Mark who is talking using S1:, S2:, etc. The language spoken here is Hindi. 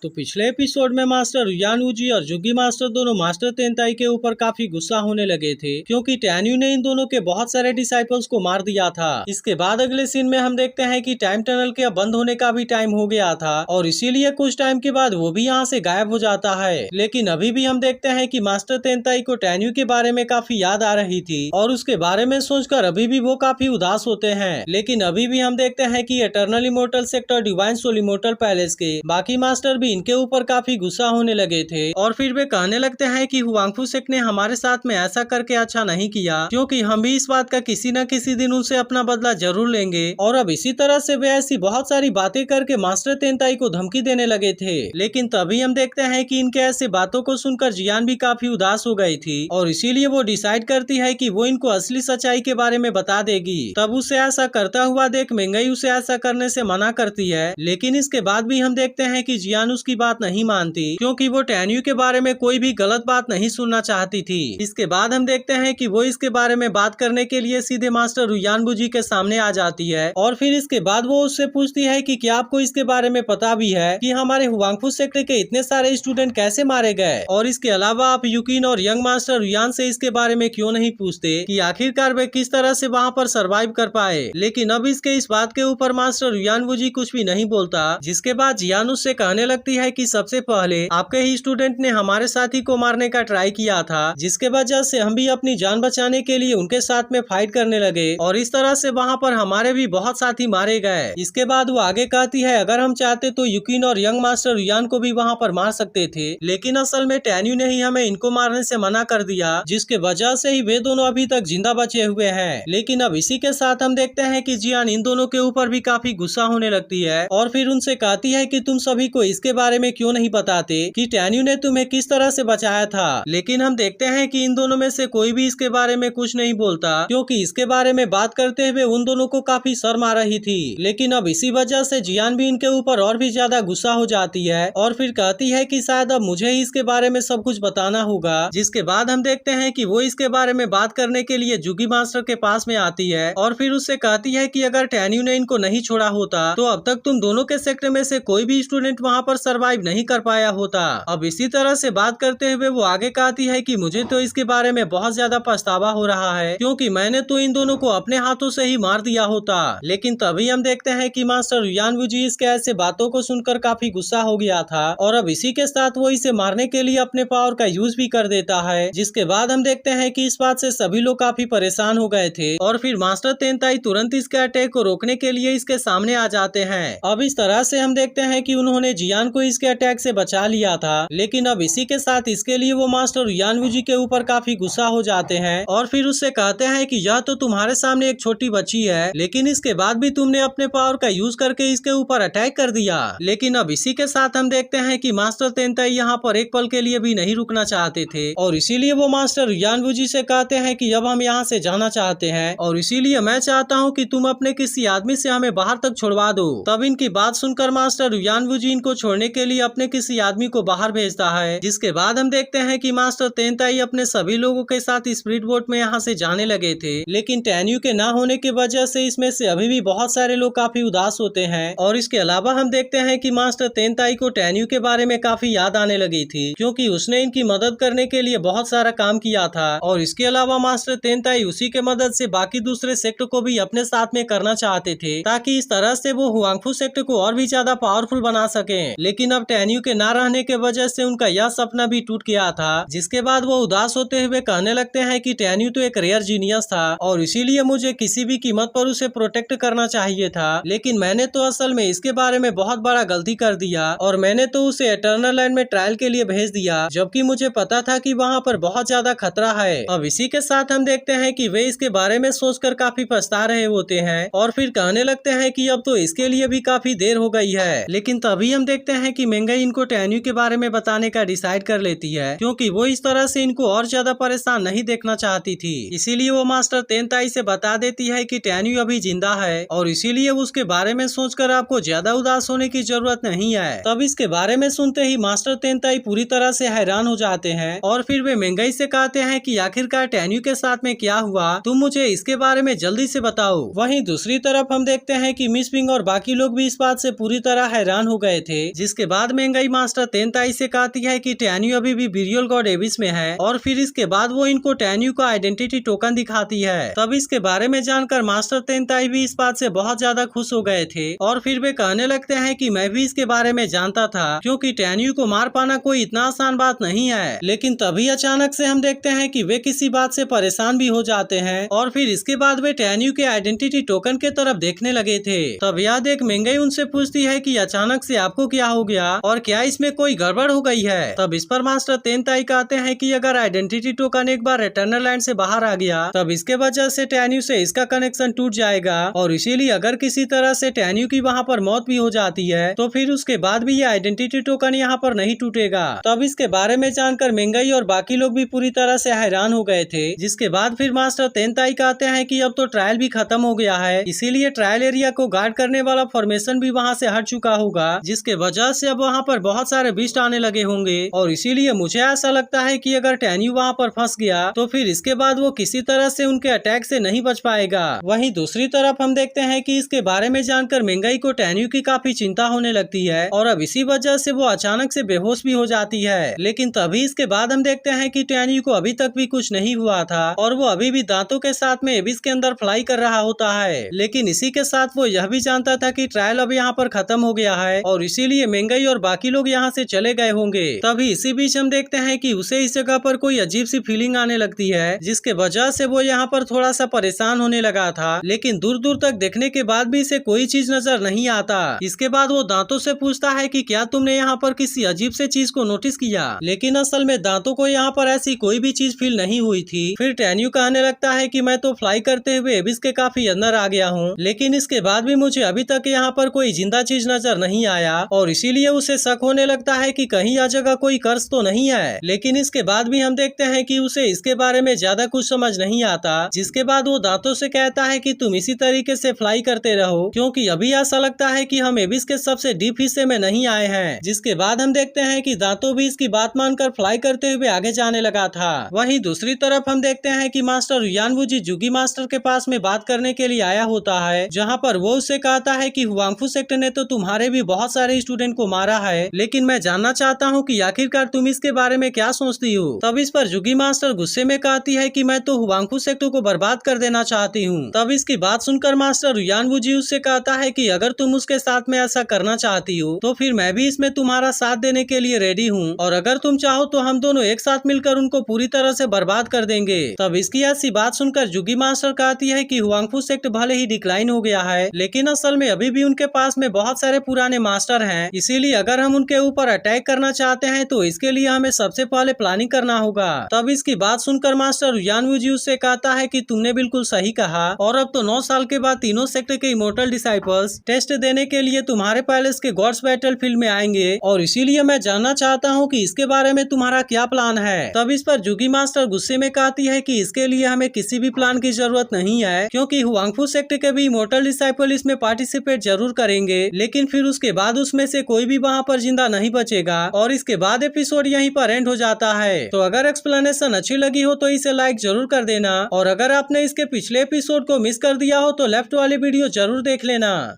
S1: तो पिछले एपिसोड में मास्टर यानवूजी और जुगी मास्टर दोनों मास्टर तेनताई के ऊपर काफी गुस्सा होने लगे थे क्योंकि टैन्यू ने इन दोनों के बहुत सारे डिसाइपल्स को मार दिया था। इसके बाद अगले सीन में हम देखते हैं कि टाइम टनल के बंद होने का भी टाइम हो गया था और इसीलिए कुछ टाइम के बाद वो भी यहाँ से गायब हो जाता है। लेकिन अभी भी हम देखते हैं कि मास्टर तेनताई को टैन्यू के बारे में काफी याद आ रही थी और उसके बारे में सोचकर अभी भी वो काफी उदास होते हैं। लेकिन अभी भी हम देखते हैं कि eternal immortal sector divine soul immortal palace के बाकी मास्टर भी इनके ऊपर काफी गुस्सा होने लगे थे और फिर वे कहने लगते हैं कि हुआंगफू सेक ने हमारे साथ में ऐसा करके अच्छा नहीं किया क्योंकि हम भी इस बात का किसी न किसी दिन उनसे अपना बदला जरूर लेंगे। और अब इसी तरह से वे ऐसी बहुत सारी बातें करके मास्टर तेनताई को धमकी देने लगे थे। लेकिन तभी हम देखते हैं कि इनके ऐसे बातों को सुनकर जियान भी काफी उदास हो गई थी और इसीलिए वो डिसाइड करती है कि वो इनको असली सच्चाई के बारे में बता देगी। तब उसे ऐसा करता हुआ देख मेंगई उसे ऐसा करने से मना करती है। लेकिन इसके बाद भी हम देखते हैं कि जियान उसकी बात नहीं मानती क्योंकि वो टैन्यू के बारे में कोई भी गलत बात नहीं सुनना चाहती थी। इसके बाद हम देखते हैं कि वो इसके बारे में बात करने के लिए सीधे मास्टर यानवूजी के सामने आ जाती है और फिर इसके बाद वो उससे पूछती है कि क्या आपको इसके बारे में पता भी है कि हमारे हुआंगफू सेक्टर के इतने सारे स्टूडेंट कैसे मारे गए, और इसके अलावा आप यूकिन और यंग मास्टर रुयान से इसके बारे में क्यों नहीं पूछते कि आखिरकार वे किस तरह से वहाँ पर सरवाइव कर पाए। लेकिन अब इसके इस बात के ऊपर मास्टर यानवूजी कुछ भी नहीं बोलता, जिसके बाद जियान उससे कहने लगती है कि सबसे पहले आपके ही स्टूडेंट ने हमारे साथी को मारने का ट्राई किया था, जिसके वजह से हम भी अपनी जान बचाने के लिए उनके साथ में फाइट करने लगे और इस तरह से वहाँ पर हमारे भी बहुत साथी मारे गए। इसके बाद वो आगे कहती है अगर हम चाहते तो यूकिन और यंग मास्टर रुयान को भी वहाँ पर मार सकते थे, लेकिन असल में टैन्यू ने ही हमें इनको मारने से मना कर दिया, जिसके वजह से ही वे दोनों अभी तक जिंदा बचे हुए हैं। लेकिन अब इसी के साथ हम देखते हैं कि जियान इन दोनों के ऊपर भी काफी गुस्सा होने लगती है और फिर उनसे कहती है कि तुम सभी को इसके बारे में क्यों नहीं बताते कि टैन्यू ने तुम्हें किस तरह से बचाया था। लेकिन हम देखते हैं कि इन दोनों में से कोई भी इसके बारे में कुछ नहीं बोलता क्योंकि इसके बारे में बात करते हुए उन दोनों को काफी शर्म आ रही थी। लेकिन अब इसी वजह से जियान भी इनके ऊपर और भी ज्यादा गुस्सा हो जाती है और फिर कहती है कि शायद अब मुझे ही इसके बारे में सब कुछ बताना होगा। जिसके बाद हम देखते हैं कि वो इसके बारे में बात करने के लिए जुगी मास्टर के पास में आती है और फिर उससे कहती है कि अगर टैन्यू ने इनको नहीं छोड़ा होता तो अब तक तुम दोनों के सेक्टर में से कोई भी स्टूडेंट वहाँ पर सरवाइव नहीं कर पाया होता। अब इसी तरह से बात करते हुए वो आगे कहती है कि मुझे तो इसके बारे में बहुत ज्यादा पछतावा हो रहा है क्योंकि मैंने तो इन दोनों को अपने हाथों से ही मार दिया होता। लेकिन तभी हम देखते हैं कि मास्टर यानवूजी इसके ऐसे बातों को सुनकर काफी गुस्सा हो गया था और अब इसी के साथ वो इसे मारने के लिए अपने पावर का यूज भी कर देता है। जिसके बाद हम देखते हैं कि इस बात से सभी लोग काफी परेशान हो गए थे और फिर मास्टर तेनताई तुरंत इसके अटैक को रोकने के लिए इसके सामने आ जाते हैं। अब इस तरह से हम देखते हैं कि उन्होंने जियान को इसके अटैक से बचा लिया था। लेकिन अब इसी के साथ इसके लिए वो मास्टर यानवूजी के ऊपर काफी गुस्सा हो जाते हैं और फिर उससे कहते हैं कि यह तो तुम्हारे सामने एक छोटी बच्ची है, लेकिन इसके बाद भी तुमने अपने पावर का यूज करके इसके ऊपर अटैक कर दिया। लेकिन अब इसी के साथ हम देखते हैं कि मास्टर तेनताई यहाँ पर एक पल के लिए भी नहीं रुकना चाहते थे और इसीलिए वो मास्टर यानवूजी से कहते हैं कि अब हम यहाँ से जाना चाहते हैं और इसीलिए मैं चाहता हूँ कि तुम अपने किसी आदमी से हमें बाहर तक छुड़वा दो। तब इनकी बात सुनकर मास्टर यानवूजी इनको छोड़ने के लिए अपने किसी आदमी को बाहर भेजता है। जिसके बाद हम देखते हैं कि मास्टर तेनताई अपने सभी लोगों के साथ स्पीड बोट में यहाँ से जाने लगे थे, लेकिन टैन्यू के ना होने की वजह से इसमें से अभी भी बहुत सारे लोग काफी उदास होते हैं। और इसके अलावा हम देखते हैं कि मास्टर तेनताई को टैन्यू के बारे में काफी याद आने लगी थी क्योंकि उसने इनकी मदद करने के लिए बहुत सारा काम किया था और इसके अलावा मास्टर तेनताई उसी के मदद से बाकी दूसरे सेक्टर को भी अपने साथ में करना चाहते थे ताकि इस तरह से वो हुआंगफू सेक्टर को और भी ज्यादा पावरफुल बना सके। लेकिन अब टैन्यू के ना रहने के वजह से उनका यह सपना भी टूट गया था। जिसके बाद वो उदास होते हुए कहने लगते हैं कि टैन्यू तो एक रेयर जीनियस था और इसीलिए मुझे किसी भी कीमत पर उसे प्रोटेक्ट करना चाहिए था, लेकिन मैंने तो असल में इसके बारे में बहुत बड़ा गलती कर दिया और मैंने तो उसे एटर्नल लैंड में ट्रायल के लिए भेज दिया जबकि मुझे पता था कि वहाँ पर बहुत ज्यादा खतरा है। अब इसी के साथ हम देखते हैं कि वे इसके बारे में सोचकर काफी पछता रहे होते हैं और फिर कहने लगते हैं कि अब तो इसके लिए भी काफी देर हो गई है। लेकिन तभी हम देखते हैं कि मेंगई इनको टैन्यू के बारे में बताने का डिसाइड कर लेती है क्योंकि वो इस तरह से इनको और ज्यादा परेशान नहीं देखना चाहती थी। इसीलिए वो मास्टर तेनताई से बता देती है कि टैन्यू अभी जिंदा है और इसीलिए उसके बारे में सोचकर आपको ज्यादा उदास होने की जरूरत नहीं है। तब इसके बारे में सुनते ही मास्टर तेनताई पूरी तरह से हैरान हो जाते हैं और फिर वे मेंगई से कहते हैं कि आखिरकार टैन्यू के साथ में क्या हुआ, तुम मुझे इसके बारे में जल्दी से बताओ। वहीं दूसरी तरफ हम देखते हैं कि मिस पिंग और बाकी लोग भी इस बात से पूरी तरह हैरान हो गए थे, जिसके इसके बाद मेंगाई मास्टर तेनताई से कहती है कि टैन्यू अभी भी बिरियल गॉड एबिस में है और फिर इसके बाद वो इनको टैन्यू का आइडेंटिटी टोकन दिखाती है। तब इसके बारे में जानकर मास्टर तेनताई भी इस बात से बहुत ज्यादा खुश हो गए थे और फिर वे कहने लगते हैं कि मैं भी इसके बारे में जानता था, क्योंकि टैन्यू को मार पाना कोई इतना आसान बात नहीं है। लेकिन तभी अचानक से हम देखते हैं कि वे किसी बात से परेशान भी हो जाते हैं और फिर इसके बाद वे टैन्यू के आइडेंटिटी टोकन के तरफ देखने लगे थे। तब यह देख मेंगाई उनसे पूछती है कि अचानक से आपको क्या हो गया और क्या इसमें कोई गड़बड़ हो गई है। तब इस पर मास्टर तेनताई कहते हैं कि अगर आइडेंटिटी टोकन एक बार इटर्नल लैंड से बाहर आ गया तब इसके वजह से टैन्यू से इसका कनेक्शन टूट जाएगा और इसीलिए अगर किसी तरह से टैन्यू की वहाँ पर मौत भी हो जाती है तो फिर उसके बाद भी ये आइडेंटिटी टोकन यहाँ पर नहीं टूटेगा। तब इसके बारे में जानकर मेंगाई और बाकी लोग भी पूरी तरह से हैरान हो गए थे। जिसके बाद फिर मास्टर तेनताई कहते हैं कि अब तो ट्रायल भी खत्म हो गया है, इसीलिए ट्रायल एरिया को गार्ड करने वाला फॉर्मेशन भी वहाँ से हट चुका होगा, जिसके वजह से अब वहाँ पर बहुत सारे बीस्ट आने लगे होंगे और इसीलिए मुझे ऐसा लगता है कि अगर टैन्यू वहाँ पर फंस गया तो फिर इसके बाद वो किसी तरह से उनके अटैक से नहीं बच पाएगा। वहीं दूसरी तरफ हम देखते हैं कि इसके बारे में जानकर मेंगाई को टैन्यू की काफी चिंता होने लगती है और अब इसी वजह से वो अचानक से बेहोश भी हो जाती है। लेकिन तभी इसके बाद हम देखते हैं कि टैन्यू को अभी तक भी कुछ नहीं हुआ था और वो अभी भी दांतों के साथ में एबिस के अंदर फ्लाई कर रहा होता है। लेकिन इसी के साथ वो यह भी जानता था कि ट्रायल अब यहाँ पर खत्म हो गया है और इसीलिए मेंगाई और बाकी लोग यहाँ से चले गए होंगे। तभी इसी बीच हम देखते हैं कि उसे इस जगह पर कोई अजीब सी फीलिंग आने लगती है, जिसके वजह से वो यहाँ पर थोड़ा सा परेशान होने लगा था। लेकिन दूर दूर तक देखने के बाद भी इसे कोई चीज नजर नहीं आता। इसके बाद वो दांतों से पूछता है कि क्या तुमने यहाँ पर किसी अजीब से चीज को नोटिस किया, लेकिन असल में दांतों को यहाँ पर ऐसी कोई भी चीज फील नहीं हुई थी। फिर टैन्यू कहने लगता है कि मैं तो फ्लाई करते हुए एबिस के काफी अंदर आ गया हूँ, लेकिन इसके बाद भी मुझे अभी तक यहाँ पर कोई जिंदा चीज नजर नहीं आया और इसीलिए उसे शक होने लगता है कि कहीं यह जगह कोई कर्स तो नहीं है। लेकिन इसके बाद भी हम देखते हैं कि उसे इसके बारे में ज्यादा कुछ समझ नहीं आता। जिसके बाद वो दांतों से कहता है कि तुम इसी तरीके से फ्लाई करते रहो, क्योंकि अभी ऐसा लगता है कि हम एबिस के सबसे डीप हिस्से में नहीं आए हैं। जिसके बाद हम देखते हैं कि दांतों भी इसकी बात मानकर फ्लाई करते हुए आगे जाने लगा था। वहीं दूसरी तरफ हम देखते हैं कि मास्टर यानवुजी जुगी मास्टर के पास में बात करने के लिए आया होता है, जहाँ पर वो उससे कहता है कि हुआंगफू सेक्ट ने तो तुम्हारे भी बहुत सारे स्टूडेंट को मारा है, लेकिन मैं जानना चाहता हूँ कि आखिरकार तुम इसके बारे में क्या सोचती हो। तब इस पर जुगी मास्टर गुस्से में कहती है कि मैं तो हुआंगफू सेक्ट को बर्बाद कर देना चाहती हूँ। तब इसकी बात सुनकर मास्टर यानवुजी उससे कहता है कि अगर तुम उसके साथ में ऐसा करना चाहती हो तो फिर मैं भी इसमें तुम्हारा साथ देने के लिए रेडी हूँ और अगर तुम चाहो तो हम दोनों एक साथ मिलकर उनको पूरी तरह से बर्बाद कर देंगे। तब इसकी ऐसी बात सुनकर जुगी मास्टर कहती है कि हुआंगफू सेक्ट भले ही डिक्लाइन हो गया है, लेकिन असल में अभी भी उनके पास में बहुत सारे पुराने मास्टर हैं, इसीलिए अगर हम उनके ऊपर अटैक करना चाहते हैं तो इसके लिए हमें सबसे पहले प्लानिंग करना होगा। तब इसकी बात सुनकर मास्टर यानवुजी उससे कहता है कि तुमने बिल्कुल सही कहा और अब तो 9 साल के बाद तीनों सेक्ट के इमोर्टल डिसाइपल्स टेस्ट देने के लिए तुम्हारे पैलेस के गॉड्स बैटल फील्ड में आएंगे और इसीलिए मैं जानना चाहता हूँ कि इसके बारे में तुम्हारा क्या प्लान है। तब इस पर जुगी मास्टर गुस्से में कहती है कि इसके लिए हमें किसी भी प्लान की जरूरत नहीं है, क्योंकि हुआंगफू सेक्ट के भी इमोर्टल डिसाइपल इसमें पार्टिसिपेट जरूर करेंगे, लेकिन फिर उसके बाद उसमें से कोई भी वहाँ पर जिंदा नहीं बचेगा और इसके बाद एपिसोड यहीं पर एंड हो जाता है। तो अगर एक्सप्लेनेशन अच्छी लगी हो तो इसे लाइक जरूर कर देना और अगर आपने इसके पिछले एपिसोड को मिस कर दिया हो तो लेफ्ट वाली वीडियो जरूर देख लेना।